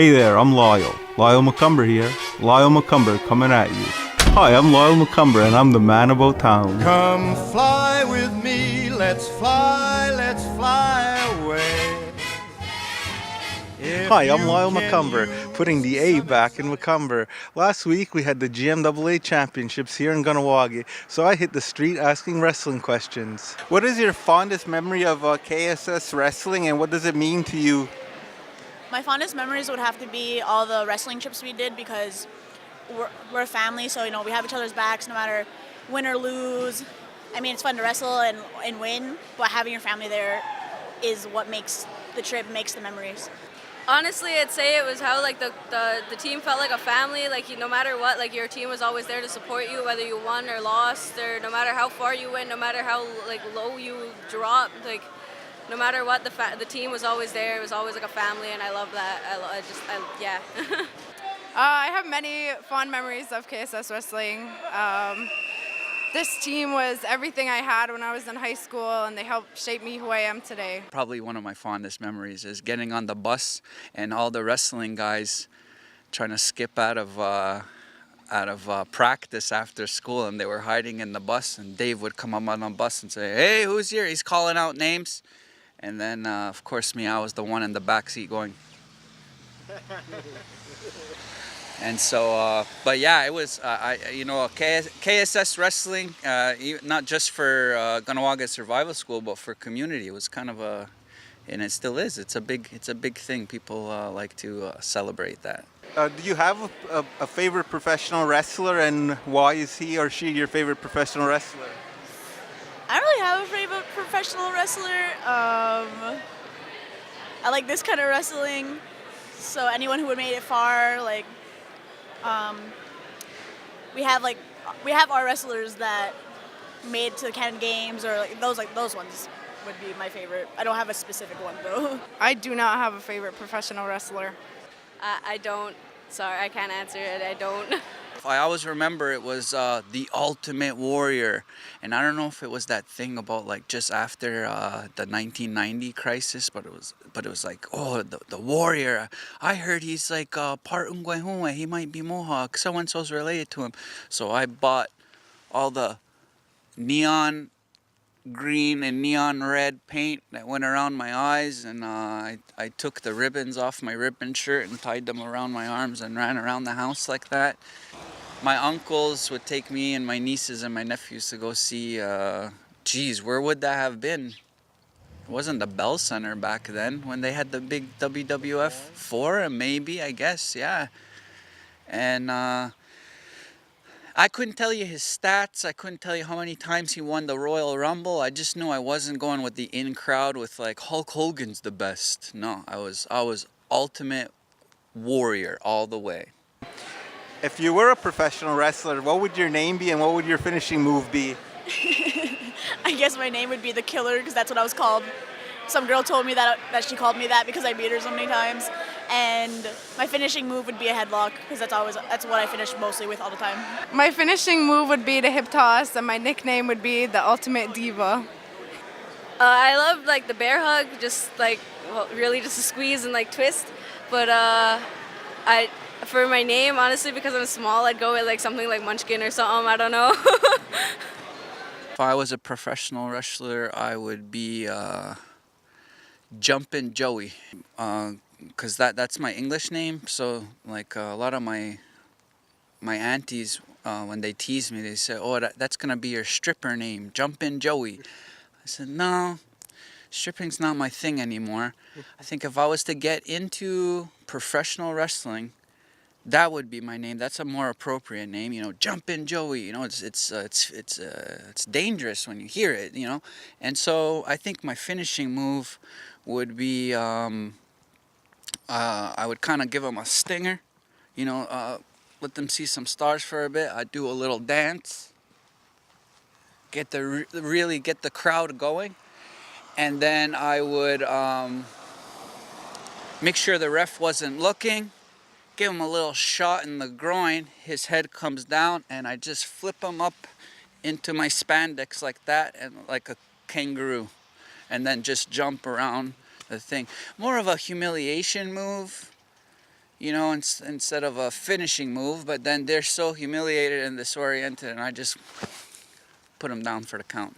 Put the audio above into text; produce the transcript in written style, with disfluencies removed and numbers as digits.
Hey there, I'm Lyle. Lyle MacComber here. Lyle MacComber coming at you. Hi, I'm Lyle MacComber and I'm the man about town. Come fly with me, let's fly away. Hi, I'm Lyle MacComber, putting the A back in MacComber. Last week we had the GMAA championships here in Kahnawake, so I hit the street asking wrestling questions. What is your fondest memory of KSS wrestling and what does it mean to you? My fondest memories would have to be all the wrestling trips we did because we're a family, so we have each other's backs no matter win or lose. I mean, it's fun to wrestle and win, but having your family there is what makes the trip, makes the memories. Honestly, I'd say it was how the team felt like a family. No matter what, your team was always there to support you, whether you won or lost, or no matter how far you went, no matter how low you dropped. No matter what, the team was always there. It was always like a family, and I love that. Yeah. I have many fond memories of KSS wrestling. This team was everything I had when I was in high school, and they helped shape me who I am today. Probably one of my fondest memories is getting on the bus and all the wrestling guys trying to skip out of practice after school, and they were hiding in the bus, and Dave would come up on the bus and say, "Hey, who's here?" He's calling out names. And then, of course, I was the one in the back seat going. And so, but yeah, it was, KSS wrestling, not just for Kahnawake Survival School, but for community. It was kind of and it still is. It's a big thing. People like to celebrate that. Do you have a favorite professional wrestler, and why is he or she your favorite professional wrestler? I don't really have a favorite professional wrestler. I like this kind of wrestling. So anyone who would made it far, we have our wrestlers that made it to the Canada Games, or those ones would be my favorite. I don't have a specific one though. I do not have a favorite professional wrestler. I don't. Sorry, I can't answer it. I don't. I always remember it was the Ultimate Warrior, and I don't know if it was that thing about just after the 1990 crisis, but it was like, oh, the Warrior. I heard he's part Ungwehunwe. He might be Mohawk. So and so's related to him. So I bought all the neon green and neon red paint that went around my eyes, and I took the ribbons off my ribbon shirt and tied them around my arms and ran around the house like that. My uncles would take me and my nieces and my nephews to go see, where would that have been? It wasn't the Bell Center back then when they had the big WWF Forum, maybe, I guess, yeah. And I couldn't tell you his stats. I couldn't tell you how many times he won the Royal Rumble. I just knew I wasn't going with the in crowd with Hulk Hogan's the best. No, I was Ultimate Warrior all the way. If you were a professional wrestler, what would your name be and what would your finishing move be? I guess my name would be the Killer because that's what I was called. Some girl told me that she called me that because I beat her so many times. And my finishing move would be a headlock because that's what I finish mostly with all the time. My finishing move would be the hip toss, and my nickname would be the Ultimate Diva. I love the bear hug, really just a squeeze and twist. But for my name, honestly, because I'm small, I'd go with something like Munchkin or something. I don't know. If I was a professional wrestler, I would be Jumpin' Joey, because that's my English name. So a lot of my aunties, when they tease me, they say, "Oh, that's gonna be your stripper name, Jumpin' Joey." I said, "No, stripping's not my thing anymore. I think if I was to get into professional wrestling, that would be my name. That's a more appropriate name, Jumpin' Joey. It's dangerous when you hear it, And so I think my finishing move would be, I would kind of give them a stinger, let them see some stars for a bit. I'd do a little dance, really get the crowd going, and then I would make sure the ref wasn't looking. Give him a little shot in the groin, his head comes down, and I just flip him up into my spandex like that, and like a kangaroo, and then just jump around the thing. More of a humiliation move, you know, instead of a finishing move, but then they're so humiliated and disoriented, and I just put them down for the count.